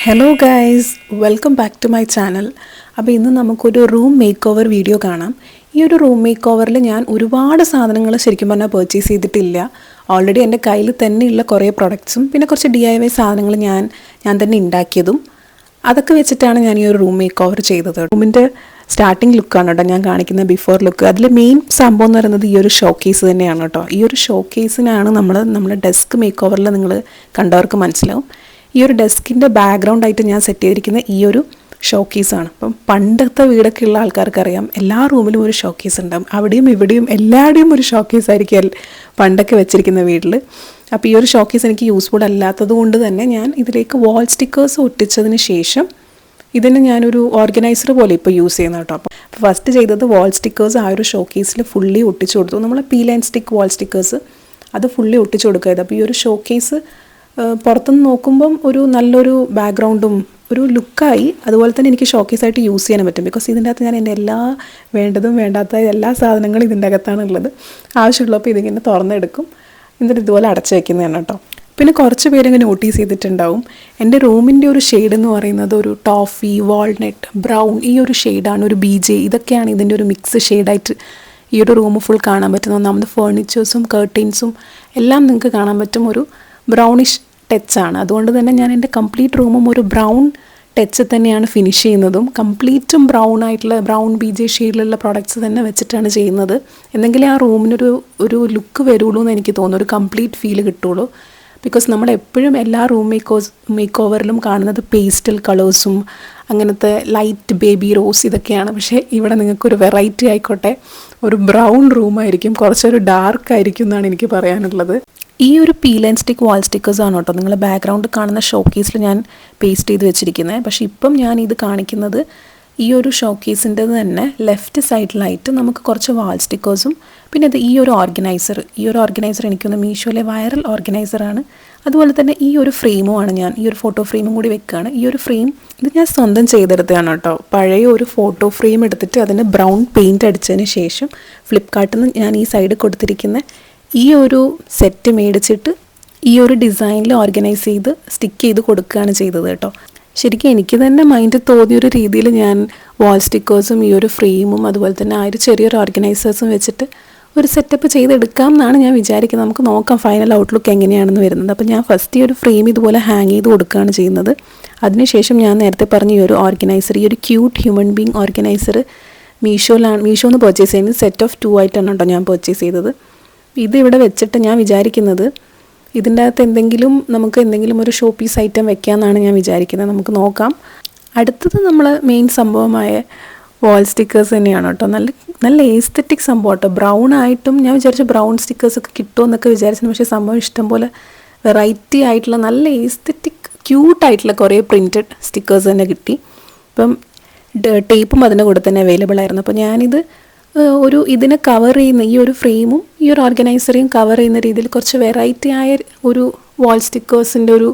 Hello guys, welcome back to my channel. അപ്പോൾ ഇന്ന് നമുക്കൊരു റൂം മേക്ക് ഓവർ വീഡിയോ കാണാം. ഈ ഒരു റൂം മേക്ക് ഓവറിൽ ഞാൻ ഒരുപാട് സാധനങ്ങൾ ശരിക്കും പറഞ്ഞാൽ പർച്ചേസ് ചെയ്തിട്ടില്ല. ഓൾറെഡി എൻ്റെ കയ്യിൽ തന്നെയുള്ള കുറേ പ്രൊഡക്ട്സും പിന്നെ കുറച്ച് DIY സാധനങ്ങൾ ഞാൻ തന്നെ ഉണ്ടാക്കിയതും അതൊക്കെ വെച്ചിട്ടാണ് ഞാൻ ഈ ഒരു റൂം മേക്ക് ഓവർ ചെയ്തത്. റൂമിൻ്റെ സ്റ്റാർട്ടിങ് ലുക്കാണ് കേട്ടോ ഞാൻ കാണിക്കുന്ന ബിഫോർ ലുക്ക്. അതിൽ മെയിൻ സംഭവം എന്ന് പറയുന്നത് ഈ ഒരു ഷോ കേസ് തന്നെയാണ് കേട്ടോ. ഈ ഒരു ഷോ കേസിനാണ് നമ്മുടെ ഡെസ്ക് മേക്ക് ഓവറിൽ നിങ്ങൾ കണ്ടവർക്ക് മനസ്സിലാവും. ഈ ഒരു ഡെസ്കിൻ്റെ ബാക്ക്ഗ്രൗണ്ടായിട്ട് ഞാൻ സെറ്റ് ചെയ്തിരിക്കുന്ന ഈ ഒരു ഷോ കേസാണ്. അപ്പം പണ്ടത്തെ വീടൊക്കെ ഉള്ള ആൾക്കാർക്കറിയാം, എല്ലാ റൂമിലും ഒരു ഷോ കേസ് ഉണ്ടാകും. അവിടെയും ഇവിടെയും എല്ലാവരുടെയും ഒരു ഷോ കേസ് ആയിരിക്കും പണ്ടൊക്കെ വെച്ചിരിക്കുന്ന വീട്ടിൽ. അപ്പോൾ ഈ ഒരു ഷോ കേസ് എനിക്ക് യൂസ്ഫുൾ അല്ലാത്തത് കൊണ്ട് തന്നെ ഞാൻ ഇതിലേക്ക് വാൾ സ്റ്റിക്കേഴ്സ് ഒട്ടിച്ചതിന് ശേഷം ഇതിന് ഞാനൊരു ഓർഗനൈസർ പോലെ ഇപ്പോൾ യൂസ് ചെയ്യുന്ന കേട്ടോ. അപ്പോൾ ഫസ്റ്റ് ചെയ്തത് വാൾ സ്റ്റിക്കേഴ്സ് ആ ഒരു ഷോ കേസിൽ ഫുള്ളി ഒട്ടിച്ചു കൊടുത്തു. നമ്മൾ peel and stick wall stickers അത് ഫുള്ളി ഒട്ടിച്ചു കൊടുക്കുക. അപ്പോൾ ഈ ഒരു ഷോ കേസ് പുറത്തുനിന്ന് നോക്കുമ്പം ഒരു നല്ലൊരു ബാക്ക്ഗ്രൗണ്ടും ഒരു ലുക്കായി. അതുപോലെ തന്നെ എനിക്ക് ഷോക്കേസായിട്ട് യൂസ് ചെയ്യാൻ പറ്റും. ബിക്കോസ് ഇതിൻ്റെ അകത്ത് ഞാൻ എൻ്റെ എല്ലാ വേണ്ടതും വേണ്ടാത്ത എല്ലാ സാധനങ്ങളും ഇതിൻ്റെ അകത്താണുള്ളത്. ആവശ്യമുള്ളപ്പോൾ ഇതിങ്ങനെ തുറന്നെടുക്കും, എന്നിട്ട് ഇതുപോലെ അടച്ചു വയ്ക്കുന്നതാണ് കേട്ടോ. പിന്നെ കുറച്ച് പേരിങ്ങനെ നോട്ടീസ് ചെയ്തിട്ടുണ്ടാവും, എൻ്റെ റൂമിൻ്റെ ഒരു ഷെയ്ഡ് എന്ന് പറയുന്നത് ഒരു ടോഫി, വാൾനട്ട്, ബ്രൗൺ, ഈ ഒരു ഷെയ്ഡാണ്, ഒരു BJ, ഇതൊക്കെയാണ് ഇതിൻ്റെ ഒരു മിക്സ് ഷെയ്ഡായിട്ട് ഈ ഒരു റൂം ഫുൾ കാണാൻ പറ്റുന്നത്. ഒന്നാമത് ഫേർണിച്ചേഴ്സും കർട്ടൻസും എല്ലാം നിങ്ങൾക്ക് കാണാൻ പറ്റും ഒരു ബ്രൗണിഷ് ടച്ചാണ്. അതുകൊണ്ട് തന്നെ ഞാൻ എൻ്റെ കംപ്ലീറ്റ് റൂമും ഒരു ബ്രൗൺ ടച്ച് തന്നെയാണ് ഫിനിഷ് ചെയ്യുന്നതും. കംപ്ലീറ്റും ബ്രൗൺ BJ ഷെയ്ഡിലുള്ള പ്രോഡക്റ്റ്സ് തന്നെ വെച്ചിട്ടാണ് ചെയ്യുന്നത്. എന്തെങ്കിലും ആ റൂമിനൊരു ലുക്ക് വരുള്ളൂ എന്ന് എനിക്ക് തോന്നുന്നു, ഒരു കംപ്ലീറ്റ് ഫീൽ കിട്ടുള്ളൂ. ബിക്കോസ് നമ്മളെപ്പോഴും എല്ലാ റൂം മേക്ക് ഓവറിലും കാണുന്നത് പേസ്റ്റൽ കളേഴ്സും അങ്ങനത്തെ ലൈറ്റ് ബേബി റോസ് ഇതൊക്കെയാണ്. പക്ഷേ ഇവിടെ നിങ്ങൾക്കൊരു വെറൈറ്റി ആയിക്കോട്ടെ, ഒരു ബ്രൗൺ റൂമായിരിക്കും, കുറച്ചൊരു ഡാർക്ക് ആയിരിക്കും എന്നാണ് എനിക്ക് പറയാനുള്ളത്. ഈ ഒരു പീൽ ആൻഡ് സ്റ്റിക്ക് വാൾ സ്റ്റിക്കേഴ്സാണ് കേട്ടോ നിങ്ങൾ ബാക്ക്ഗ്രൗണ്ട് കാണുന്ന ഷോ കേസിൽ ഞാൻ പേസ്റ്റ് ചെയ്ത് വെച്ചിരിക്കുന്നത്. പക്ഷേ ഇപ്പം ഞാൻ ഇത് കാണിക്കുന്നത് ഈ ഒരു ഷോ കേസിൻ്റെ തന്നെ ലെഫ്റ്റ് സൈഡിലായിട്ട് നമുക്ക് കുറച്ച് വാൾ സ്റ്റിക്കേഴ്സും പിന്നെ ഈ ഒരു ഓർഗനൈസർ എനിക്കൊന്ന് മീഷോയിലെ വൈറൽ ഓർഗനൈസറാണ്. അതുപോലെ തന്നെ ഈ ഒരു ഫ്രെയിമുമാണ്, ഞാൻ ഈ ഒരു ഫോട്ടോ ഫ്രെയിമും കൂടി വെക്കുകയാണ്. ഈ ഒരു ഫ്രെയിം ഇത് ഞാൻ സ്വന്തം ചെയ്തെടുത്തതാണ് കേട്ടോ. പഴയ ഒരു ഫോട്ടോ ഫ്രെയിം എടുത്തിട്ട് അതിന് ബ്രൗൺ പെയിൻറ്റ് അടിച്ചതിന് ശേഷം ഫ്ലിപ്കാർട്ടിൽ നിന്ന് ഞാൻ ഈ സൈഡ് കൊടുത്തിരിക്കുന്ന ഈ ഒരു സെറ്റ് മേടിച്ചിട്ട് ഈ ഒരു ഡിസൈനിൽ ഓർഗനൈസ് ചെയ്ത് സ്റ്റിക്ക് ചെയ്ത് കൊടുക്കുകയാണ് ചെയ്തത് കേട്ടോ. ശരിക്കും എനിക്ക് തന്നെ മൈൻഡ് തോന്നിയൊരു രീതിയിൽ ഞാൻ വാൾ സ്റ്റിക്കേഴ്സും ഈ ഒരു ഫ്രെയിമും അതുപോലെ തന്നെ ആ ഒരു ചെറിയൊരു ഓർഗനൈസേഴ്സും വെച്ചിട്ട് ഒരു സെറ്റപ്പ് ചെയ്തെടുക്കാം എന്നാണ് ഞാൻ വിചാരിക്കുന്നത്. നമുക്ക് നോക്കാം ഫൈനൽ ഔട്ട്ലുക്ക് എങ്ങനെയാണെന്ന് വരുന്നത്. അപ്പോൾ ഞാൻ ഫസ്റ്റ് ഈ ഒരു ഫ്രെയിം ഇതുപോലെ ഹാങ് ചെയ്ത് കൊടുക്കുകയാണ് ചെയ്യുന്നത്. അതിനുശേഷം ഞാൻ നേരത്തെ പറഞ്ഞ ഈ ഒരു ഓർഗനൈസർ, ഈ ഒരു ക്യൂട്ട് ഹ്യൂമൻ ബീങ് ഓർഗനൈസർ മീഷോന്ന് പർച്ചേസ് ചെയ്യുന്നത് സെറ്റ് ഓഫ് 2 ആയിട്ടാണ് കേട്ടോ ഞാൻ പർച്ചേസ് ചെയ്തത്. ഇതിവിടെ വെച്ചിട്ട് ഞാൻ വിചാരിക്കുന്നത് ഇതിൻ്റെ അകത്ത് നമുക്ക് എന്തെങ്കിലും ഒരു ഷോ പീസ് ഐറ്റം വെക്കാമെന്നാണ് ഞാൻ വിചാരിക്കുന്നത്. നമുക്ക് നോക്കാം. അടുത്തത് നമ്മൾ മെയിൻ സംഭവമായ വാൾ സ്റ്റിക്കേഴ്സ് തന്നെയാണ് കേട്ടോ. നല്ല എസ്തെറ്റിക് സംഭവം കേട്ടോ. ബ്രൗൺ ആയിട്ടും ഞാൻ വിചാരിച്ചു ബ്രൗൺ സ്റ്റിക്കേഴ്സൊക്കെ കിട്ടുമെന്നൊക്കെ വിചാരിച്ചു. പക്ഷേ സംഭവം ഇഷ്ടംപോലെ വെറൈറ്റി ആയിട്ടുള്ള നല്ല എസ്തെറ്റിക് ക്യൂട്ടായിട്ടുള്ള കുറേ പ്രിൻറ്റഡ് സ്റ്റിക്കേഴ്സ് തന്നെ കിട്ടി. ഇപ്പം ടേപ്പും അതിൻ്റെ കൂടെ തന്നെ അവൈലബിൾ ആയിരുന്നു. അപ്പോൾ ഞാനിത് ഇതിനെ കവർ ചെയ്യുന്ന ഈ ഒരു ഫ്രെയിമും ഈ ഒരു ഓർഗനൈസറേയും കവർ ചെയ്യുന്ന രീതിയിൽ കുറച്ച് വെറൈറ്റി ആയ ഒരു വാൾ സ്റ്റിക്കേഴ്സിൻ്റെ ഒരു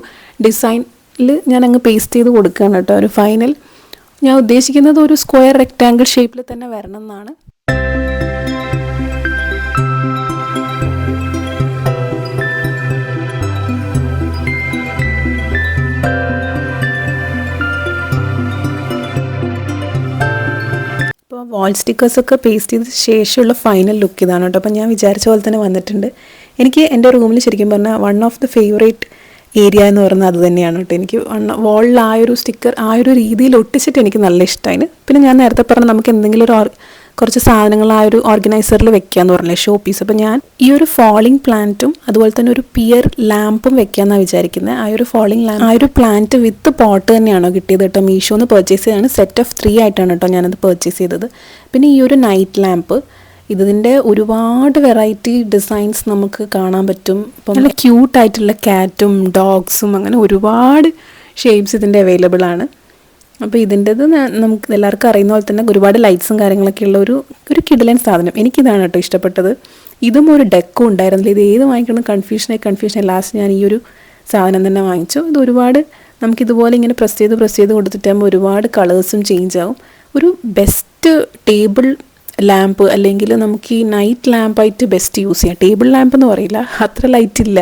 ഡിസൈനിൽ ഞാൻ അങ്ങ് പേസ്റ്റ് ചെയ്ത് കൊടുക്കുകയാണ് കേട്ടോ. ഒരു ഫൈനൽ ഞാൻ ഉദ്ദേശിക്കുന്നത് ഒരു സ്ക്വയർ റെക്റ്റാങ്കിൾ ഷേപ്പിൽ തന്നെ വരണം എന്നാണ്. അപ്പോൾ വാൾ സ്റ്റിക്കേഴ്സൊക്കെ പേസ്റ്റ് ചെയ്ത ശേഷമുള്ള ഫൈനൽ ലുക്ക് ഇതാണ് കേട്ടോ. അപ്പോൾ ഞാൻ വിചാരിച്ച പോലെ തന്നെ വന്നിട്ടുണ്ട്. എനിക്ക് എൻ്റെ റൂമിൽ ശരിക്കും പറഞ്ഞാൽ one of the favourite area എന്ന് പറയുന്നത് അത് തന്നെയാണ് കേട്ടോ. എനിക്ക് വാളിൽ ആ ഒരു സ്റ്റിക്കർ ആ ഒരു രീതിയിൽ ഒട്ടിച്ചിട്ട് എനിക്ക് നല്ല ഇഷ്ടമായി. പിന്നെ ഞാൻ നേരത്തെ പറഞ്ഞ നമുക്ക് എന്തെങ്കിലും കുറച്ച് സാധനങ്ങൾ ആ ഒരു ഓർഗനൈസറിൽ വെക്കാമെന്ന് പറഞ്ഞില്ലേ, ഷോ പീസ്. അപ്പോൾ ഞാൻ ഈ ഒരു ഫോളിംഗ് പ്ലാന്റും അതുപോലെ തന്നെ ഒരു പിയർ ലാമ്പും വെക്കാമെന്നാണ് വിചാരിക്കുന്നത്. ആ ഒരു ഫോളിംഗ് ലാമ്പ് ആ ഒരു പ്ലാന്റ് വിത്ത് പോട്ട് തന്നെയാണോ കിട്ടിയത് കേട്ടോ. മീഷോന്ന് പർച്ചേസ് ചെയ്താണ്. സെറ്റ് ഓഫ് 3 ആയിട്ടാണ് കേട്ടോ ഞാനത് പർച്ചേസ് ചെയ്തത്. പിന്നെ ഈ ഒരു നൈറ്റ് ലാമ്പ്, ഇതിൻ്റെ ഒരുപാട് വെറൈറ്റി ഡിസൈൻസ് നമുക്ക് കാണാൻ പറ്റും. ഇപ്പം നല്ല ക്യൂട്ടായിട്ടുള്ള ക്യാറ്റും ഡോഗ്സും അങ്ങനെ ഒരുപാട് ഷേപ്സ് ഇതിൻ്റെ അവൈലബിൾ ആണ്. അപ്പോൾ ഇതിൻ്റെത് നമുക്ക് എല്ലാവർക്കും അറിയുന്ന പോലെ തന്നെ ഒരുപാട് ലൈറ്റ്സും കാര്യങ്ങളൊക്കെ ഉള്ള ഒരു കിടിലൻ സാധനം. എനിക്കിതാണ് കേട്ടോ ഇഷ്ടപ്പെട്ടത്. ഇതും ഒരു ഡെക്കും ഉണ്ടായിരുന്നില്ല. ഇത് ഏത് വാങ്ങിക്കണം കൺഫ്യൂഷനായി ലാസ്റ്റ് ഞാൻ ഈ ഒരു സാധനം തന്നെ വാങ്ങിച്ചു. ഇത് ഒരുപാട് നമുക്കിതുപോലെ ഇങ്ങനെ പ്രസ് ചെയ്ത് കൊടുത്തിട്ടാകുമ്പോൾ ഒരുപാട് കളേഴ്സും ചേഞ്ച് ആവും. ഒരു ബെസ്റ്റ് ടേബിൾ ലാമ്പ് അല്ലെങ്കിൽ നമുക്ക് ഈ നൈറ്റ് ലാമ്പായിട്ട് ബെസ്റ്റ് യൂസ് ചെയ്യാം. ടേബിൾ ലാമ്പ് എന്ന് പറയില്ല, അത്ര ലൈറ്റ് ഇല്ല,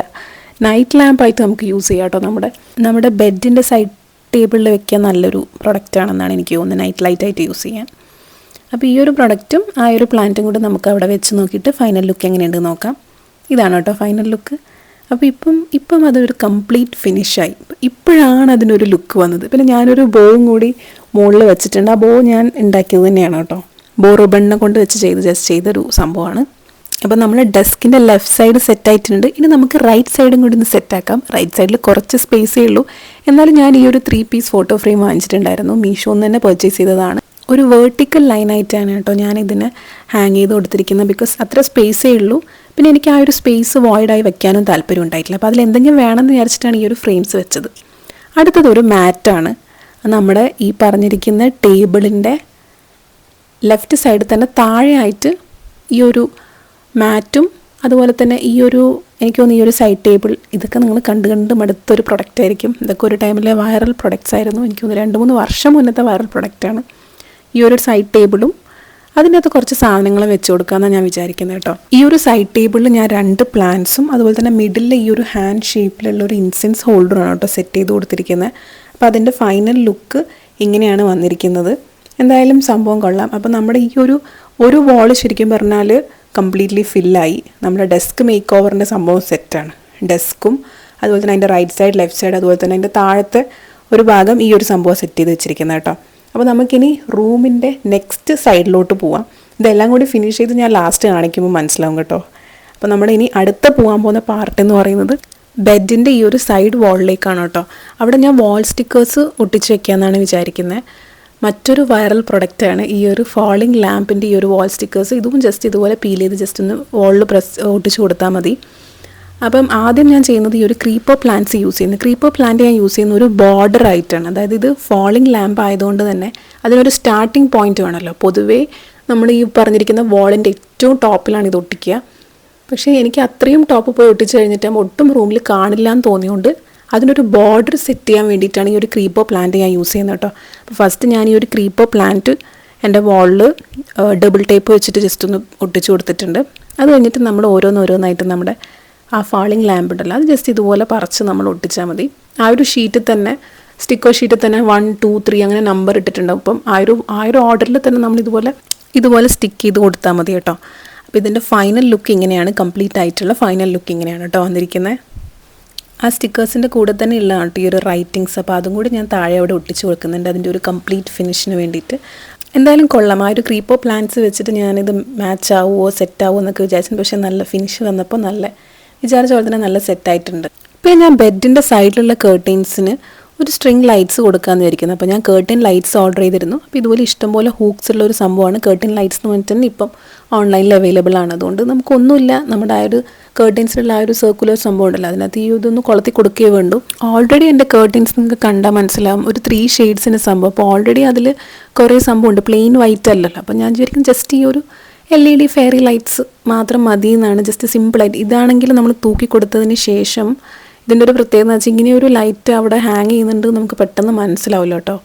നൈറ്റ് ലാമ്പായിട്ട് നമുക്ക് യൂസ് ചെയ്യാം കേട്ടോ. നമ്മുടെ ബെഡിൻ്റെ ടേബിളിൽ വെക്കാൻ നല്ലൊരു പ്രൊഡക്റ്റാണെന്നാണ് എനിക്ക് തോന്നുന്നത്, നൈറ്റ് ലൈറ്റായിട്ട് യൂസ് ചെയ്യാൻ. അപ്പോൾ ഈ ഒരു പ്രൊഡക്റ്റും ആ ഒരു പ്ലാന്റും കൂടി നമുക്ക് അവിടെ വെച്ച് നോക്കിയിട്ട് ഫൈനൽ ലുക്ക് എങ്ങനെയുണ്ട് നോക്കാം. ഇതാണ് കേട്ടോ ഫൈനൽ ലുക്ക്. അപ്പോൾ ഇപ്പം അതൊരു കംപ്ലീറ്റ് ഫിനിഷായി. ഇപ്പോഴാണ് അതിനൊരു ലുക്ക് വന്നത്. പിന്നെ ഞാനൊരു ബോവും കൂടി മുകളിൽ വെച്ചിട്ടുണ്ട്. ആ ബോ ഞാൻ ഉണ്ടാക്കിയത് തന്നെയാണ് കേട്ടോ. ബോ റിബണിനെ കൊണ്ട് വെച്ച് ചെയ്തൊരു സംഭവമാണ്. അപ്പോൾ നമ്മൾ ഡെസ്കിൻ്റെ ലെഫ്റ്റ് സൈഡ് സെറ്റായിട്ടുണ്ട്. ഇനി നമുക്ക് റൈറ്റ് സൈഡും കൂടി ഒന്ന് സെറ്റാക്കാം. റൈറ്റ് സൈഡിൽ കുറച്ച് സ്പേസേ ഉള്ളൂ. എന്നാലും ഞാൻ ഈ ഒരു 3 പീസ് ഫോട്ടോ ഫ്രെയിം വാങ്ങിച്ചിട്ടുണ്ടായിരുന്നു. മീഷോന്ന് തന്നെ പർച്ചേസ് ചെയ്തതാണ്. ഒരു വേർട്ടിക്കൽ ലൈനായിട്ടാണ് കേട്ടോ ഞാൻ ഇതിനെ ഹാങ് ചെയ്ത് കൊടുത്തിരിക്കുന്നത്. ബിക്കോസ് അത്ര സ്പേസേ ഉള്ളൂ. പിന്നെ എനിക്ക് ആ ഒരു സ്പേസ് വോയിഡായി വെക്കാനും താല്പര്യം ഉണ്ടായിട്ടില്ല. അപ്പോൾ അതിലെന്തെങ്കിലും വേണമെന്ന് വിചാരിച്ചിട്ടാണ് ഈ ഒരു ഫ്രെയിംസ് വെച്ചത്. അടുത്തത് ഒരു മാറ്റാണ്. നമ്മുടെ ഈ പറഞ്ഞിരിക്കുന്ന ടേബിളിൻ്റെ ലെഫ്റ്റ് സൈഡിൽ തന്നെ താഴെയായിട്ട് ഈ ഒരു മാറ്റും അതുപോലെ തന്നെ ഈ ഒരു എനിക്ക് തോന്നുന്നു ഈ ഒരു സൈഡ് ടേബിൾ ഇതൊക്കെ നിങ്ങൾ കണ്ട് മടുത്തൊരു പ്രൊഡക്റ്റ് ആയിരിക്കും. ഇതൊക്കെ ഒരു ടൈമിലെ വൈറൽ പ്രൊഡക്ട്സ് ആയിരുന്നു. എനിക്ക് തോന്നുന്നു 2-3 വർഷം മുന്നത്തെ വൈറൽ പ്രൊഡക്റ്റാണ്. ഈ ഒരു സൈഡ് ടേബിളും അതിനകത്ത് കുറച്ച് സാധനങ്ങൾ വെച്ച് കൊടുക്കാമെന്നാണ് ഞാൻ വിചാരിക്കുന്നത് കേട്ടോ. ഈ ഒരു സൈഡ് ടേബിളിൽ ഞാൻ 2 പ്ലാന്റ്സും അതുപോലെ തന്നെ മിഡിലെ ഈ ഒരു ഹാൻഡ് ഷേപ്പിലുള്ള ഒരു ഇൻസെൻസ് ഹോൾഡറാണ് കേട്ടോ സെറ്റ് ചെയ്ത് കൊടുത്തിരിക്കുന്നത്. അപ്പോൾ അതിൻ്റെ ഫൈനൽ ലുക്ക് ഇങ്ങനെയാണ് വന്നിരിക്കുന്നത്. എന്തായാലും സംഭവം കൊള്ളാം. അപ്പോൾ നമ്മുടെ ഈ ഒരു വാൾ ശരിക്കും പറഞ്ഞാൽ കംപ്ലീറ്റ്ലി ഫില്ലായി. നമ്മുടെ ഡെസ്ക് മേക്ക് ഓവറിൻ്റെ സംഭവം സെറ്റാണ്. ഡെസ്കും അതുപോലെ തന്നെ അതിൻ്റെ റൈറ്റ് സൈഡ് ലെഫ്റ്റ് സൈഡ് അതുപോലെ തന്നെ അതിൻ്റെ താഴത്തെ ഒരു ഭാഗം ഈ ഒരു സംഭവം സെറ്റ് ചെയ്ത് വെച്ചിരിക്കുന്നത് കേട്ടോ. അപ്പോൾ നമുക്കിനി റൂമിൻ്റെ നെക്സ്റ്റ് സൈഡിലോട്ട് പോവാം. ഇതെല്ലാം കൂടി ഫിനിഷ് ചെയ്ത് ഞാൻ ലാസ്റ്റ് കാണിക്കുമ്പോൾ മനസ്സിലാവും കേട്ടോ. അപ്പോൾ നമ്മുടെ ഇനി അടുത്ത പോകാൻ പോകുന്ന പാർട്ട് എന്ന് പറയുന്നത് ബെഡിൻ്റെ ഈ ഒരു സൈഡ് വാളിലേക്കാണ് കേട്ടോ. അവിടെ ഞാൻ വാൾ സ്റ്റിക്കേഴ്സ് ഒട്ടിച്ച് വെക്കാമെന്നാണ് വിചാരിക്കുന്നത്. മറ്റൊരു വൈറൽ പ്രൊഡക്റ്റാണ് ഈ ഒരു ഫാളിംഗ് ലാമ്പിൻ്റെ ഈ ഒരു വാൾ സ്റ്റിക്കേഴ്സ്. ഇതും ജസ്റ്റ് ഇതുപോലെ പീൽ ചെയ്ത് ജസ്റ്റ് ഒന്ന് വാളിൽ ഒട്ടിച്ച് കൊടുത്താൽ മതി. അപ്പം ആദ്യം ഞാൻ ചെയ്യുന്നത് ഈ ഒരു ക്രീപ്പർ പ്ലാന്റ്സ് യൂസ് ചെയ്യുന്നത്. ക്രീപ്പർ പ്ലാന്റ് ഞാൻ യൂസ് ചെയ്യുന്ന ഒരു ബോർഡർ ആയിട്ടാണ്. അതായത് ഇത് ഫാളിംഗ് ലാമ്പ് ആയതുകൊണ്ട് തന്നെ അതിനൊരു സ്റ്റാർട്ടിങ് പോയിന്റ് വേണമല്ലോ. പൊതുവേ നമ്മൾ ഈ പറഞ്ഞിരിക്കുന്ന വാളിൻ്റെ ഏറ്റവും ടോപ്പിലാണ് ഇത് ഒട്ടിക്കുക. പക്ഷേ എനിക്ക് അത്രയും ടോപ്പ് പോയി ഒട്ടിച്ച് കഴിഞ്ഞിട്ട് ഒട്ടും റൂമിൽ കാണില്ല എന്ന് തോന്നിയുകൊണ്ട് അതിനൊരു ബോർഡർ സെറ്റ് ചെയ്യാൻ വേണ്ടിയിട്ടാണ് ഈ ഒരു ക്രീപ്പർ പ്ലാന്റ് ഞാൻ യൂസ് ചെയ്യുന്നത് കേട്ടോ. അപ്പോൾ ഫസ്റ്റ് ഞാൻ ഈ ഒരു ക്രീപ്പർ പ്ലാന്റ് എൻ്റെ വാളിൽ ഡബിൾ ടേപ്പ് വെച്ചിട്ട് ജസ്റ്റ് ഒന്ന് ഒട്ടിച്ച് കൊടുത്തിട്ടുണ്ട്. അത് കഴിഞ്ഞിട്ട് നമ്മൾ ഓരോന്നായിട്ട് നമ്മുടെ ആ ഫാളിംഗ് ലാമ്പ് ഉണ്ടല്ലോ അത് ജസ്റ്റ് ഇതുപോലെ പറിച്ച് നമ്മൾ ഒട്ടിച്ചാൽ മതി. ആ ഒരു ഷീറ്റിൽ തന്നെ സ്റ്റിക്കർ ഷീറ്റിൽ തന്നെ 1, 2, 3 അങ്ങനെ നമ്പർ ഇട്ടിട്ടുണ്ട്. അപ്പം ആ ഒരു ഓർഡറിൽ തന്നെ നമ്മൾ ഇതുപോലെ സ്റ്റിക്ക് ചെയ്ത് കൊടുത്താൽ മതി കേട്ടോ. അപ്പോൾ ഇതിൻ്റെ ഫൈനൽ ലുക്ക് ഇങ്ങനെയാണ്. കംപ്ലീറ്റ് ആയിട്ടുള്ള ഫൈനൽ ലുക്ക് ഇങ്ങനെയാണ് കേട്ടോ വന്നിരിക്കുന്നത്. ആ സ്റ്റിക്കേഴ്സിൻ്റെ കൂടെ തന്നെ ഉള്ളതാണ് ഈ ഒരു റൈറ്റിങ്സ്. അപ്പോൾ അതും കൂടി ഞാൻ താഴെ അവിടെ ഒട്ടിച്ച് കൊടുക്കുന്നുണ്ട് അതിൻ്റെ ഒരു കംപ്ലീറ്റ് ഫിനിഷിന് വേണ്ടിയിട്ട്. എന്തായാലും കൊള്ളാം. ആ ഒരു ക്രീപ്പർ പ്ലാന്റ്സ് വെച്ചിട്ട് ഞാനിത് മാച്ച് ആവുമോ സെറ്റ് ആവുമോ എന്നൊക്കെ വിചാരിച്ചു. പക്ഷേ നല്ല ഫിനിഷ് വന്നപ്പോൾ വിചാരിച്ച പോലെ തന്നെ നല്ല സെറ്റായിട്ടുണ്ട്. ഇപ്പോൾ ഞാൻ ബെഡിൻ്റെ സൈഡിലുള്ള കേർട്ടൻസിന് ഒരു സ്ട്രിങ് ലൈറ്റ്സ് കൊടുക്കാമെന്ന് വിചാരിക്കുന്നത്. അപ്പോൾ ഞാൻ കേർട്ടൻ ലൈറ്റ്സ് ഓർഡർ ചെയ്തിരുന്നു. അപ്പോൾ ഇതുപോലെ ഇഷ്ടംപോലെ ഹൂക്സ് ഉള്ള ഒരു സംഭവമാണ് കേർട്ടൻ ലൈറ്റ്സ് എന്ന് പറഞ്ഞിട്ട് തന്നെ ഇപ്പം ഓൺലൈനിൽ അവൈലബിൾ ആണ്. അതുകൊണ്ട് നമുക്കൊന്നുമില്ല, നമ്മുടെ ആ ഒരു കേർട്ടൻസിലുള്ള ആ ഒരു സർക്കുലർ സംഭവം ഉണ്ടല്ലോ അതിനകത്ത് ഇതൊന്ന് കൊളുത്തി കൊടുക്കുകയേ വേണ്ടൂ. ഓൾറെഡി എൻ്റെ കേർട്ടൻസ് നിങ്ങൾക്ക് കണ്ടാൽ മനസ്സിലാവും ഒരു 3 ഷെയ്ഡ്സിൻ്റെ സംഭവം. അപ്പോൾ ഓൾറെഡി അതിൽ കുറേ സംഭവമുണ്ട്, പ്ലെയിൻ വൈറ്റ് അല്ലല്ലോ. അപ്പോൾ ഞാൻ വിചാരിക്കും ജസ്റ്റ് ഈ ഒരു LED ഫെയറി ലൈറ്റ്സ് മാത്രം മതി എന്നാണ്. ജസ്റ്റ് സിമ്പിളായിട്ട് ഇതാണെങ്കിൽ നമ്മൾ തൂക്കി കൊടുത്തതിന് ശേഷം ഇതിൻ്റെ ഒരു പ്രത്യേകത എന്ന് വെച്ചാൽ ഇങ്ങനെ ഒരു ലൈറ്റ് അവിടെ ഹാങ് ചെയ്യുന്നുണ്ട് നമുക്ക് പെട്ടെന്ന് മനസ്സിലാവില്ല കേട്ടോ.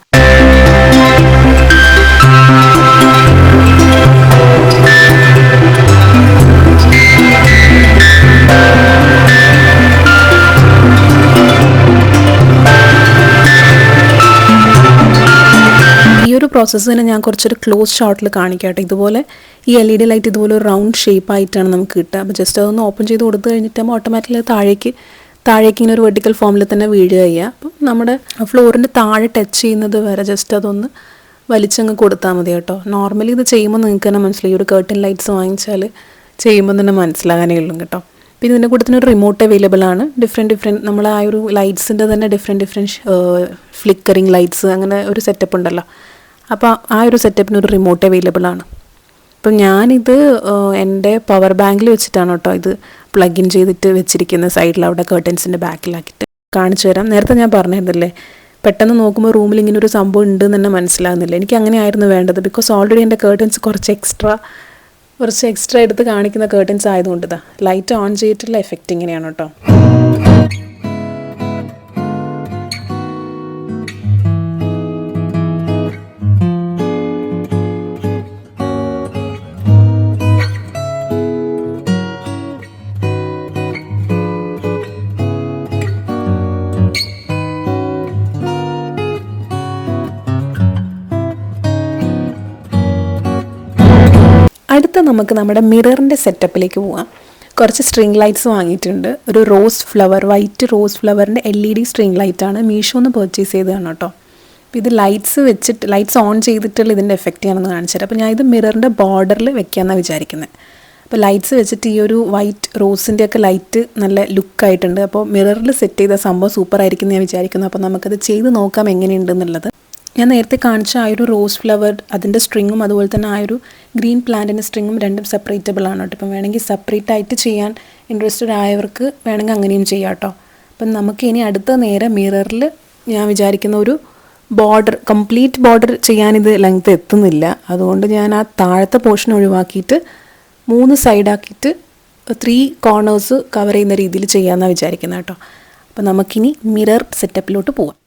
ഈ ഒരു പ്രോസസ്സ് തന്നെ ഞാൻ കുറച്ചൊരു ക്ലോസ് ഷോട്ടിൽ കാണിക്കാം. ഇതുപോലെ ഈ LED ലൈറ്റ് ഇതുപോലെ ഒരു റൗണ്ട് ഷേപ്പായിട്ടാണ് നമുക്ക് കിട്ടുക. അപ്പോൾ ജസ്റ്റ് അതൊന്ന് ഓപ്പൺ ചെയ്ത് കൊടുത്തു കഴിഞ്ഞിട്ടാകുമ്പോൾ ഓട്ടോമാറ്റിക്കലി താഴേക്ക് ഇങ്ങനെ ഒരു വെർട്ടിക്കൽ ഫോമിൽ തന്നെ വീഴുക ചെയ്യുക. അപ്പം നമ്മുടെ ഫ്ലോറിൻ്റെ താഴെ ടച്ച് ചെയ്യുന്നത് വരെ ജസ്റ്റ് അതൊന്ന് വലിച്ചങ്ങ് കൊടുത്താൽ മതി കേട്ടോ. നോർമലി ഇത് ചെയ്യുമ്പോൾ നിങ്ങൾക്ക് തന്നെ മനസ്സിലായി ഒരു കേർട്ടൻ ലൈറ്റ്സ് വാങ്ങിച്ചാൽ ചെയ്യുമ്പോൾ തന്നെ മനസ്സിലാകാനേ ഉള്ളൂ കേട്ടോ. പിന്നെ ഇതിൻ്റെ കൂടെ തന്നെ ഒരു റിമോട്ട് അവൈലബിൾ ആണ്. ഡിഫറെൻറ്റ് നമ്മൾ ആ ഒരു ലൈറ്റ്സിൻ്റെ തന്നെ ഡിഫറെൻറ്റ് ഫ്ലിക്കറിങ് ലൈറ്റ്സ് അങ്ങനെ ഒരു സെറ്റപ്പ് ഉണ്ടല്ലോ. അപ്പോൾ ആ ഒരു സെറ്റപ്പിന് ഒരു റിമോട്ട് അവൈലബിൾ ആണ്. അപ്പം ഞാനിത് എൻ്റെ പവർ ബാങ്കിൽ വെച്ചിട്ടാണ് കേട്ടോ ഇത് പ്ലഗ് ഇൻ ചെയ്തിട്ട് വെച്ചിരിക്കുന്ന സൈഡിൽ അവിടെ കേർട്ടൻസിൻ്റെ ബാക്കിലാക്കിയിട്ട് കാണിച്ചു തരാം. നേരത്തെ ഞാൻ പറഞ്ഞിരുന്നില്ലേ പെട്ടെന്ന് നോക്കുമ്പോൾ റൂമിൽ ഇങ്ങനെ ഒരു സംഭവം ഉണ്ടെന്ന് തന്നെ മനസ്സിലാകുന്നില്ല. എനിക്ക് അങ്ങനെ ആയിരുന്നു വേണ്ടത്. ബിക്കോസ് ഓൾറെഡി എൻ്റെ കേർട്ടൻസ് കുറച്ച് എക്സ്ട്രാ എടുത്ത് കാണിക്കുന്ന കേർട്ടൻസ് ആയതുകൊണ്ട് ലൈറ്റ് ഓൺ ചെയ്തിട്ടുള്ള എഫക്റ്റ് ഇങ്ങനെയാണ് കേട്ടോ. അടുത്ത നമുക്ക് നമ്മുടെ മിററിൻ്റെ സെറ്റപ്പിലേക്ക് പോവാം. കുറച്ച് സ്ട്രിങ് ലൈറ്റ്സ് വാങ്ങിയിട്ടുണ്ട്. ഒരു റോസ് ഫ്ലവർ, വൈറ്റ് റോസ് ഫ്ലവറിൻ്റെ LED സ്ട്രിങ് ലൈറ്റാണ് മീഷോന്ന് പർച്ചേസ് ചെയ്തതാണ് കേട്ടോ. അപ്പോൾ ഇത് ലൈറ്റ്സ് ഓൺ ചെയ്തിട്ടുള്ള ഇതിൻ്റെ എഫക്റ്റ് ഞാനൊന്ന് കാണിച്ചു തരാം. അപ്പോൾ ഞാൻ ഇത് മിററിൻ്റെ ബോർഡറിൽ വെക്കാമെന്നാണ് വിചാരിക്കുന്നത്. അപ്പോൾ ലൈറ്റ്സ് വെച്ചിട്ട് ഈ ഒരു വൈറ്റ് റോസിൻ്റെയൊക്കെ ലൈറ്റ് നല്ല ലുക്കായിട്ടുണ്ട്. അപ്പോൾ മിററിൽ സെറ്റ് ചെയ്ത സംഭവം സൂപ്പറായിരിക്കും ഞാൻ വിചാരിക്കുന്നു. അപ്പോൾ നമുക്കത് ചെയ്ത് നോക്കാം എങ്ങനെയുണ്ടെന്നുള്ളത്. ഞാൻ നേരത്തെ കാണിച്ച ആ ഒരു റോസ് ഫ്ലവർ അതിൻ്റെ സ്ട്രിങ്ങും അതുപോലെ തന്നെ ആ ഒരു ഗ്രീൻ പ്ലാന്റിൻ്റെ സ്ട്രിങ്ങും രണ്ടും സെപ്പറേറ്റബിൾ ആണ് കേട്ടോ. ഇപ്പം വേണമെങ്കിൽ സെപ്പറേറ്റ് ആയിട്ട് ചെയ്യാൻ ഇൻട്രസ്റ്റഡ് ആയവർക്ക് വേണമെങ്കിൽ അങ്ങനെയും ചെയ്യാം കേട്ടോ. അപ്പം നമുക്ക് ഇനി അടുത്ത നേരെ മിററിൽ ഞാൻ വിചാരിക്കുന്ന ഒരു കംപ്ലീറ്റ് ബോർഡർ ചെയ്യാനിത് ലെങ്ത് എത്തുന്നില്ല. അതുകൊണ്ട് ഞാൻ ആ താഴത്തെ പോർഷൻ ഒഴിവാക്കിയിട്ട് 3 സൈഡാക്കിയിട്ട് 3 കോർണേഴ്സ് കവർ ചെയ്യുന്ന രീതിയിൽ ചെയ്യാമെന്നാണ് വിചാരിക്കുന്നത് കേട്ടോ. അപ്പം നമുക്കിനി മിറർ സെറ്റപ്പിലോട്ട് പോവാം.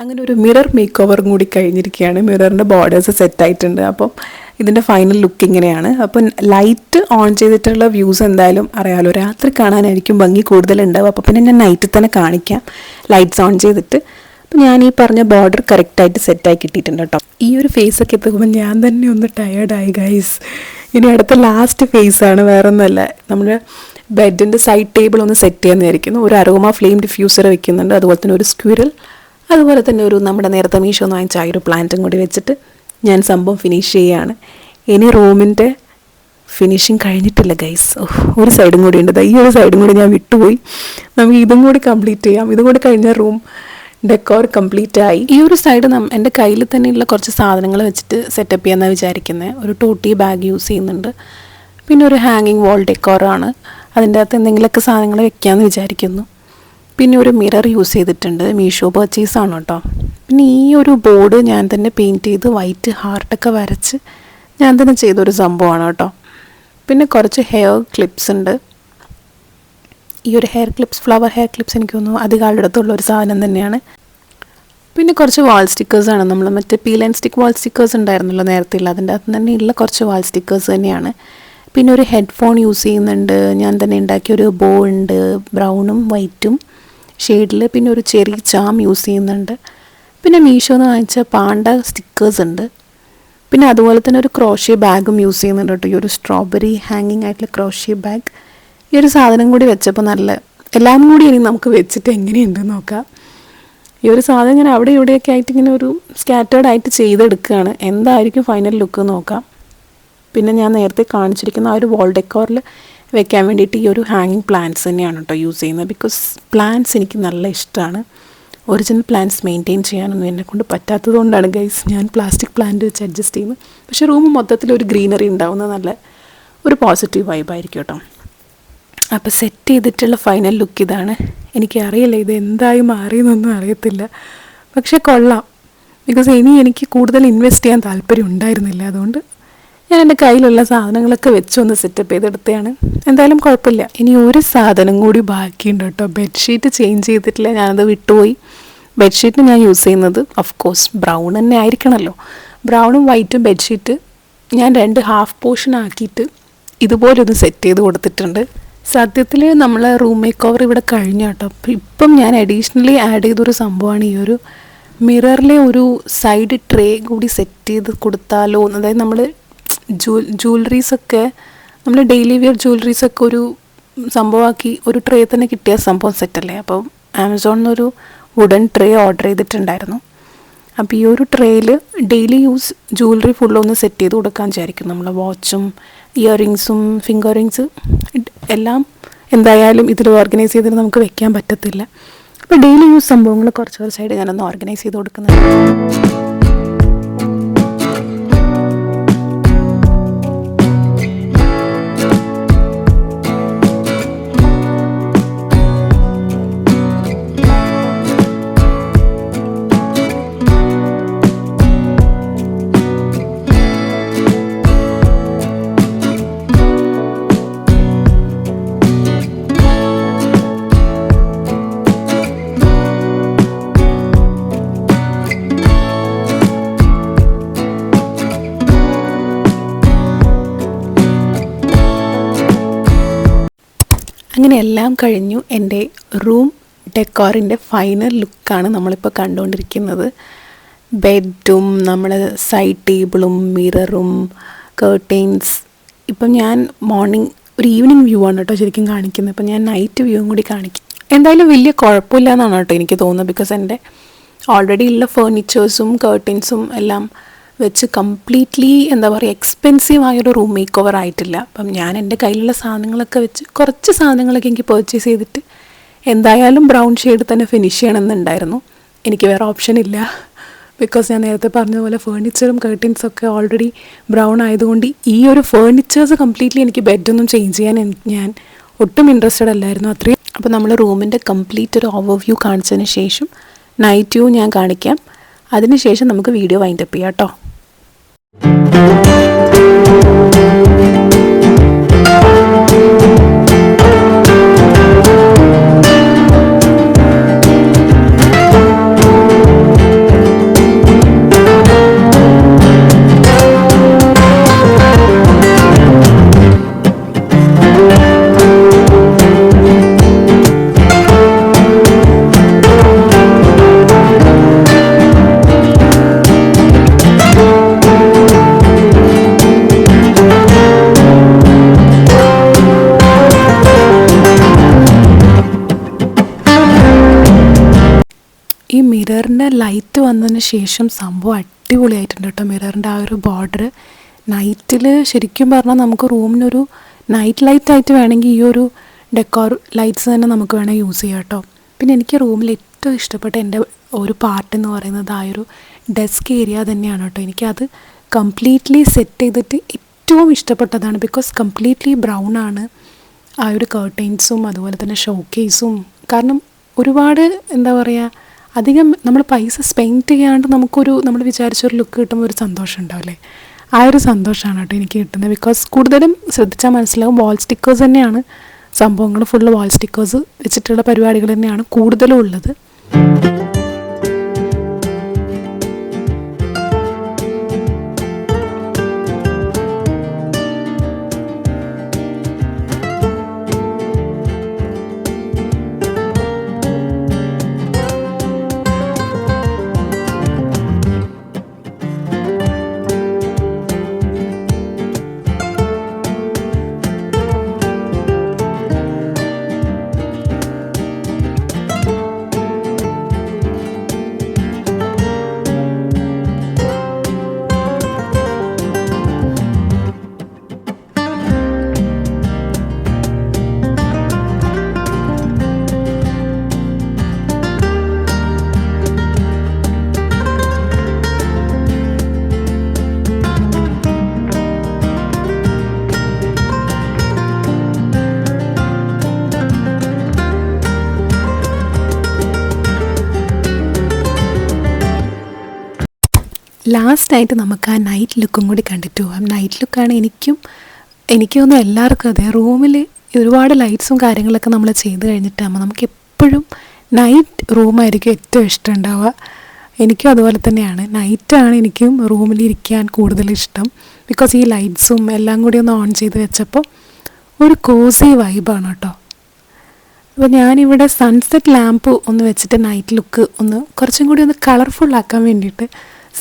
അങ്ങനെ ഒരു മിറർ മേക്ക് ഓവറും കൂടി കഴിഞ്ഞിരിക്കുകയാണ്. മിററിൻ്റെ ബോർഡേഴ്സ് സെറ്റായിട്ടുണ്ട്. അപ്പം ഇതിൻ്റെ ഫൈനൽ ലുക്ക് ഇങ്ങനെയാണ്. അപ്പം ലൈറ്റ് ഓൺ ചെയ്തിട്ടുള്ള വ്യൂസ് എന്തായാലും അറിയാമല്ലോ, രാത്രി കാണാനായിരിക്കും ഭംഗി കൂടുതലുണ്ടാവും. അപ്പോൾ പിന്നെ ഞാൻ നൈറ്റിൽ തന്നെ കാണിക്കാം ലൈറ്റ്സ് ഓൺ ചെയ്തിട്ട്. അപ്പം ഞാൻ ഈ പറഞ്ഞ ബോർഡർ കറക്റ്റായിട്ട് സെറ്റായി കിട്ടിയിട്ടുണ്ട് കേട്ടോ. ഈ ഒരു ഫേസൊക്കെ എത്തുമ്പോൾ ഞാൻ തന്നെ ഒന്ന് ടയേർഡായി ഗൈസ്. ഇനി അടുത്ത ലാസ്റ്റ് ഫേസാണ്, വേറെ ഒന്നുമല്ല. നമ്മൾ ബെഡിൻ്റെ സൈഡ് ടേബിൾ ഒന്ന് സെറ്റ് ചെയ്യാമെന്നായിരിക്കുന്നു. ഒരു അരോമ ഫ്ലെയിം ഡിഫ്യൂസർ വെക്കുന്നുണ്ട്, അതുപോലെ തന്നെ ഒരു സ്ക്വിറൽ, അതുപോലെ തന്നെ ഒരു നമ്മുടെ നേരത്തെ മീഷോ എന്ന് വാങ്ങിച്ച ഒരു പ്ലാന്റും കൂടി വെച്ചിട്ട് ഞാൻ സംഭവം ഫിനിഷ് ചെയ്യുകയാണ്. ഇനി റൂമിൻ്റെ ഫിനിഷിങ് കഴിഞ്ഞിട്ടില്ല ഗൈസ്. ഒരു സൈഡും കൂടി ഉണ്ട്, ഈ ഒരു സൈഡും കൂടി ഞാൻ വിട്ടുപോയി. നമുക്ക് ഇതും കൂടി കംപ്ലീറ്റ് ചെയ്യാം. ഇതും കൂടി കഴിഞ്ഞാൽ റൂം ഡെക്കോർ കംപ്ലീറ്റ് ആയി. ഈ ഒരു സൈഡ് എൻ്റെ കയ്യിൽ തന്നെയുള്ള കുറച്ച് സാധനങ്ങൾ വെച്ചിട്ട് സെറ്റപ്പ് ചെയ്യാമെന്നാണ് വിചാരിക്കുന്നത്. ഒരു ടോട്ടി ബാഗ് യൂസ് ചെയ്യുന്നുണ്ട്, പിന്നെ ഒരു ഹാങ്ങിങ് വാൾ ഡെക്കോറാണ്. അതിൻ്റെ അകത്ത് എന്തെങ്കിലുമൊക്കെ സാധനങ്ങൾ വെക്കാമെന്ന് വിചാരിക്കുന്നു. പിന്നെ ഒരു മിറർ യൂസ് ചെയ്തിട്ടുണ്ട്, മീഷോ പർച്ചേസാണ് കേട്ടോ. പിന്നെ ഈ ഒരു ബോർഡ് ഞാൻ തന്നെ പെയിൻറ്റ് ചെയ്ത് വൈറ്റ് ഹാർട്ടൊക്കെ വരച്ച് ഞാൻ തന്നെ ചെയ്തൊരു സംഭവമാണ് കേട്ടോ. പിന്നെ കുറച്ച് ഹെയർ ക്ലിപ്സ് ഉണ്ട്. ഈ ഒരു ഫ്ലവർ ഹെയർ ക്ലിപ്സ് എനിക്ക് തോന്നുന്നു അധികം ആളുടെ അടുത്തുള്ളൊരു സാധനം തന്നെയാണ്. പിന്നെ കുറച്ച് വാൾ സ്റ്റിക്കേഴ്സാണ്. നമ്മൾ മറ്റേ peel and stick wall stickers ഉണ്ടായിരുന്നല്ലോ നേരത്തെ ഉള്ള, അതിൻ്റെ അകത്ത് തന്നെയുള്ള കുറച്ച് വാൾ സ്റ്റിക്കേഴ്സ് തന്നെയാണ്. പിന്നെ ഒരു ഹെഡ്ഫോൺ യൂസ് ചെയ്യുന്നുണ്ട്. ഞാൻ തന്നെ ഉണ്ടാക്കിയൊരു ബോ ഉണ്ട്, ബ്രൗണും വൈറ്റും ഷെയ്ഡിൽ. പിന്നെ ഒരു ചെറിയ ചാം യൂസ് ചെയ്യുന്നുണ്ട്. പിന്നെ മീഷോന്ന് വാങ്ങിച്ച പാണ്ട സ്റ്റിക്കേഴ്സ് ഉണ്ട്. പിന്നെ അതുപോലെ തന്നെ ഒരു ക്രോഷ്യ ബാഗും യൂസ് ചെയ്യുന്നുണ്ട് കേട്ടോ. ഈ ഒരു സ്ട്രോബെറി ഹാങ്ങിങ് ആയിട്ടുള്ള ക്രോഷ്യ ബാഗ്. ഈ ഒരു സാധനം കൂടി വെച്ചപ്പോൾ എല്ലാം കൂടി ഇനി നമുക്ക് വെച്ചിട്ട് എങ്ങനെയുണ്ടെന്ന് നോക്കാം. ഈ ഒരു സാധനം ഇങ്ങനെ അവിടെ ഇവിടെയൊക്കെ ആയിട്ട് ഇങ്ങനെ ഒരു സ്കാറ്റേർഡ് ആയിട്ട് ചെയ്തെടുക്കുകയാണ്. എന്തായിരിക്കും ഫൈനൽ ലുക്ക് നോക്കാം. പിന്നെ ഞാൻ നേരത്തെ കാണിച്ചിരിക്കുന്ന ആ ഒരു വാൾ ഡെക്കോറിൽ വെക്കാൻ വേണ്ടിയിട്ട് ഈ ഒരു ഹാങ്ങിങ് പ്ലാന്റ്സ് തന്നെയാണ് കേട്ടോ യൂസ് ചെയ്യുന്നത്. ബിക്കോസ് പ്ലാന്റ്സ് എനിക്ക് നല്ല ഇഷ്ടമാണ്. ഒറിജിനൽ പ്ലാന്റ്സ് മെയിൻറ്റെയിൻ ചെയ്യാനൊന്നും എന്നെക്കൊണ്ട് പറ്റാത്തത് കൊണ്ടാണ് ഗൈസ് ഞാൻ പ്ലാസ്റ്റിക് പ്ലാന്റ് വെച്ച് അഡ്ജസ്റ്റ് ചെയ്യുന്നത്. പക്ഷേ റൂം മൊത്തത്തിൽ ഒരു ഗ്രീനറി ഉണ്ടാവുന്നത് നല്ല ഒരു പോസിറ്റീവ് വൈബായിരിക്കും കേട്ടോ. അപ്പോൾ സെറ്റ് ചെയ്തിട്ടുള്ള ഫൈനൽ ലുക്ക് ഇതാണ്. എനിക്കറിയില്ല ഇത് എന്തായി മാറിയെന്നൊന്നും അറിയത്തില്ല, പക്ഷേ കൊള്ളാം. ബിക്കോസ് ഇനി എനിക്ക് കൂടുതൽ ഇൻവെസ്റ്റ് ചെയ്യാൻ താല്പര്യം ഉണ്ടായിരുന്നില്ല. അതുകൊണ്ട് ഞാൻ എൻ്റെ കയ്യിലുള്ള സാധനങ്ങളൊക്കെ വെച്ചൊന്ന് സെറ്റപ്പ് ചെയ്തെടുത്തതാണ്. എന്തായാലും കുഴപ്പമില്ല. ഇനി ഒരു സാധനം കൂടി ബാക്കിയുണ്ട് കേട്ടോ. ബെഡ്ഷീറ്റ് ചേഞ്ച് ചെയ്തിട്ടില്ല, ഞാനത് വിട്ടുപോയി. ബെഡ്ഷീറ്റ് ഞാൻ യൂസ് ചെയ്യുന്നത് ഓഫ് കോഴ്സ് ബ്രൗൺ തന്നെ ആയിരിക്കണമല്ലോ. ബ്രൗണും വൈറ്റും ബെഡ്ഷീറ്റ് ഞാൻ 2 ഹാഫ് പോർഷൻ ആക്കിയിട്ട് ഇതുപോലൊന്ന് സെറ്റ് ചെയ്ത് കൊടുത്തിട്ടുണ്ട്. സത്യത്തിൽ നമ്മൾ റൂം മേക്ക് ഓവർ ഇവിടെ കഴിഞ്ഞു കേട്ടോ. ഇപ്പം ഞാൻ അഡീഷണലി ആഡ് ചെയ്തൊരു സംഭവമാണ് ഈ ഒരു മിററിലെ ഒരു സൈഡ് ട്രേ കൂടി സെറ്റ് ചെയ്ത് കൊടുത്താലോ. അതായത് നമ്മൾ ജ്വല്ലറീസൊക്കെ നമ്മൾ ഡെയിലി വെയർ ജ്വല്ലറീസൊക്കെ ഒരു സംഭവമാക്കി ഒരു ട്രേ തന്നെ കിട്ടിയ സംഭവം സെറ്റല്ലേ. അപ്പോൾ ആമസോണിൽ നിന്നൊരു വുഡൻ ട്രേ ഓർഡർ ചെയ്തിട്ടുണ്ടായിരുന്നു. അപ്പോൾ ഈ ഒരു ട്രേയിൽ ഡെയിലി യൂസ് ജ്വല്ലറി ഫുള്ളൊന്ന് സെറ്റ് ചെയ്ത് കൊടുക്കാൻ വിചാരിക്കും. നമ്മൾ വാച്ചും ഇയറിങ്സും ഫിംഗർ റിങ്സ് എല്ലാം എന്തായാലും ഇതിൽ ഓർഗനൈസ് ചെയ്തിട്ട് നമുക്ക് വെക്കാൻ പറ്റത്തില്ല. അപ്പോൾ ഡെയിലി യൂസ് സംഭവങ്ങൾ കുറച്ചായിട്ട് ഞാനൊന്ന് ഓർഗനൈസ് ചെയ്ത് കൊടുക്കുന്നുണ്ട്. അങ്ങനെ എല്ലാം കഴിഞ്ഞു. എൻ്റെ റൂം ഡെക്കോറിൻ്റെ ഫൈനൽ ലുക്കാണ് നമ്മളിപ്പോൾ കണ്ടുകൊണ്ടിരിക്കുന്നത്. ബെഡും നമ്മുടെ സൈഡ് ടേബിളും മിററും കേർട്ടൻസ്. ഇപ്പം ഞാൻ മോർണിംഗ് ഒരു ഈവനിങ് വ്യൂ ആണ് കേട്ടോ ശരിക്കും കാണിക്കുന്നത്. ഇപ്പം ഞാൻ നൈറ്റ് വ്യൂവും കൂടി കാണിക്കും. എന്തായാലും വലിയ കുഴപ്പമില്ല എന്നാണ് കേട്ടോ എനിക്ക് തോന്നുന്നത്. ബിക്കോസ് എൻ്റെ ഓൾറെഡി ഉള്ള ഫേർണിച്ചേഴ്സും കേർട്ടൻസും എല്ലാം വെച്ച് കംപ്ലീറ്റ്ലി എന്താ പറയുക എക്സ്പെൻസീവായൊരു റൂം മേക്ക് ഓവർ ആയിട്ടില്ല. അപ്പം ഞാൻ എൻ്റെ കയ്യിലുള്ള സാധനങ്ങളൊക്കെ വെച്ച് കുറച്ച് സാധനങ്ങളൊക്കെ എനിക്ക് പർച്ചേസ് ചെയ്തിട്ട് എന്തായാലും ബ്രൗൺ ഷെയ്ഡ് തന്നെ ഫിനിഷ് ചെയ്യണമെന്നുണ്ടായിരുന്നു. എനിക്ക് വേറെ ഓപ്ഷൻ ഇല്ല. ബിക്കോസ് ഞാൻ നേരത്തെ പറഞ്ഞതുപോലെ ഫേർണിച്ചറും കേർട്ടൻസൊക്കെ ഓൾറെഡി ബ്രൗൺ ആയതുകൊണ്ട് ഈ ഒരു ഫേർണിച്ചേഴ്സ് കംപ്ലീറ്റ്ലി എനിക്ക് ബെഡൊന്നും ചേഞ്ച് ചെയ്യാൻ ഞാൻ ഒട്ടും ഇൻട്രസ്റ്റഡ് അല്ലായിരുന്നു അത്രയും. അപ്പോൾ നമ്മൾ റൂമിൻ്റെ കംപ്ലീറ്റ് ഒരു ഓവർവ്യൂ കാണിച്ചതിന് ശേഷം നൈറ്റ് വ്യൂ ഞാൻ കാണിക്കാം. അതിനുശേഷം നമുക്ക് വീഡിയോ വൈൻഡപ്പ് ചെയ്യാം കേട്ടോ. ഈ മിററിൻ്റെ ലൈറ്റ് വന്നതിന് ശേഷം സംഭവം അടിപൊളിയായിട്ടുണ്ട് കേട്ടോ. മിററിൻ്റെ ആ ഒരു ബോർഡർ നൈറ്റിൽ ശരിക്കും പറഞ്ഞാൽ നമുക്ക് റൂമിനൊരു നൈറ്റ് ലൈറ്റായിട്ട് വേണമെങ്കിൽ ഈ ഒരു ഡെക്കോർ ലൈറ്റ്സ് തന്നെ നമുക്ക് വേണമെങ്കിൽ യൂസ് ചെയ്യാം കേട്ടോ. പിന്നെ എനിക്ക് റൂമിൽ ഏറ്റവും ഇഷ്ടപ്പെട്ട എൻ്റെ ഒരു പാർട്ട് എന്ന് പറയുന്നത് ആ ഒരു ഡെസ്ക് ഏരിയ തന്നെയാണ് കേട്ടോ. എനിക്കത് കംപ്ലീറ്റ്ലി സെറ്റ് ചെയ്തിട്ട് ഏറ്റവും ഇഷ്ടപ്പെട്ടതാണ്. ബിക്കോസ് കംപ്ലീറ്റ്ലി ബ്രൗൺ ആണ് ആ ഒരു കേർട്ടൻസും അതുപോലെ തന്നെ ഷോക്കേസും. കാരണം ഒരുപാട് എന്താ പറയുക അധികം നമ്മൾ പൈസ സ്പെൻഡ് ചെയ്യാണ്ട് നമ്മൾ വിചാരിച്ചൊരു ലുക്ക് കിട്ടുമ്പോൾ ഒരു സന്തോഷം ഉണ്ടാവില്ലേ, ആ ഒരു സന്തോഷമാണ് കേട്ടോ എനിക്ക് കിട്ടുന്നത്. ബിക്കോസ് കൂടുതലും ശ്രദ്ധിച്ചാൽ മനസ്സിലാവും വാൾ സ്റ്റിക്കേഴ്സ് തന്നെയാണ് സംഭവങ്ങൾ. ഫുള്ള് വാൾ സ്റ്റിക്കേഴ്സ് വെച്ചിട്ടുള്ള പരിപാടികൾ തന്നെയാണ് കൂടുതലും ഉള്ളത്. ലാസ്റ്റായിട്ട് നമുക്ക് ആ നൈറ്റ് ലുക്കും കൂടി കണ്ടിട്ട് പോകാം. നൈറ്റ് ലുക്കാണ് എനിക്ക് തോന്നുന്നു എല്ലാവർക്കും അതെ. റൂമിൽ ഒരുപാട് ലൈറ്റ്സും കാര്യങ്ങളൊക്കെ നമ്മൾ ചെയ്ത് കഴിഞ്ഞിട്ടാകുമ്പോൾ നമുക്ക് എപ്പോഴും നൈറ്റ് റൂമായിരിക്കും ഏറ്റവും ഇഷ്ടം ഉണ്ടാവുക. എനിക്കും അതുപോലെ തന്നെയാണ്. നൈറ്റാണ് എനിക്കും റൂമിലിരിക്കാൻ കൂടുതൽ ഇഷ്ടം. ബിക്കോസ് ഈ ലൈറ്റ്സും എല്ലാം കൂടി ഒന്ന് ഓൺ ചെയ്ത് വെച്ചപ്പോൾ ഒരു കോസി വൈബാണ് കേട്ടോ. അപ്പോൾ ഞാനിവിടെ സൺസെറ്റ് ലാമ്പ് ഒന്ന് വെച്ചിട്ട് നൈറ്റ് ലുക്ക് ഒന്ന് കുറച്ചും കൂടി ഒന്ന് കളർഫുള്ളാക്കാൻ വേണ്ടിയിട്ട്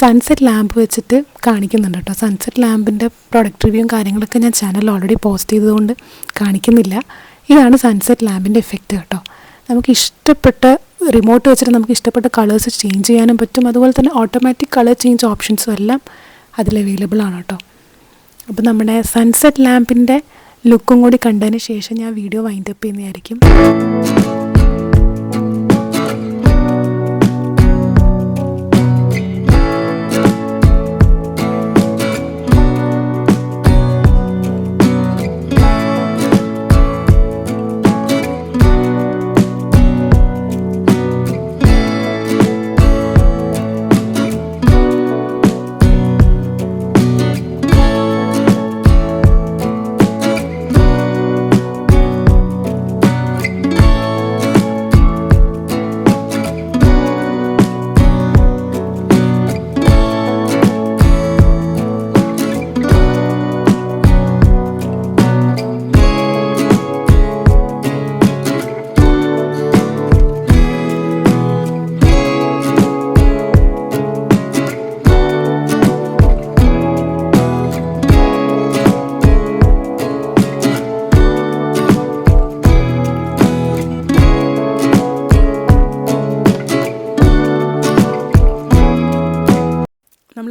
സൺസെറ്റ് ലാമ്പ് വെച്ചിട്ട് കാണിക്കുന്നുണ്ട് കേട്ടോ. സൺസെറ്റ് ലാമ്പിൻ്റെ പ്രൊഡക്റ്റ് റിവ്യൂവും കാര്യങ്ങളൊക്കെ ഞാൻ ചാനലിൽ ഓൾറെഡി പോസ്റ്റ് ചെയ്തതുകൊണ്ട് കാണിക്കുന്നില്ല. ഇതാണ് സൺസെറ്റ് ലാമ്പിൻ്റെ എഫക്റ്റ് കേട്ടോ. നമുക്ക് ഇഷ്ടപ്പെട്ട റിമോട്ട് വെച്ചിട്ട് നമുക്ക് ഇഷ്ടപ്പെട്ട കളേഴ്സ് ചേഞ്ച് ചെയ്യാനും പറ്റും. അതുപോലെ തന്നെ ഓട്ടോമാറ്റിക് കളർ ചേഞ്ച് ഓപ്ഷൻസും എല്ലാം അതിൽ അവൈലബിൾ ആണ് കേട്ടോ. അപ്പോൾ നമ്മുടെ സൺസെറ്റ് ലാമ്പിൻ്റെ ലുക്കും കൂടി കണ്ടതിന് ശേഷം ഞാൻ വീഡിയോ വൈൻഡപ്പ് ചെയ്യുന്നതായിരിക്കും.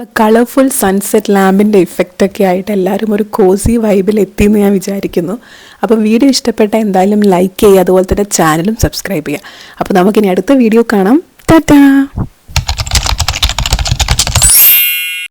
നമ്മൾ കളർഫുൾ സൺസെറ്റ് ലാമ്പിൻ്റെ ഇഫക്റ്റൊക്കെ ആയിട്ട് എല്ലാവരും ഒരു കോസി വൈബിൽ എത്തിയെന്ന് ഞാൻ വിചാരിക്കുന്നു. അപ്പം വീഡിയോ ഇഷ്ടപ്പെട്ട എന്തായാലും ലൈക്ക് ചെയ്യുക, അതുപോലെ തന്നെ ചാനലും സബ്സ്ക്രൈബ് ചെയ്യുക. അപ്പോൾ നമുക്കിനി അടുത്ത വീഡിയോ കാണാം. ടാറ്റാ.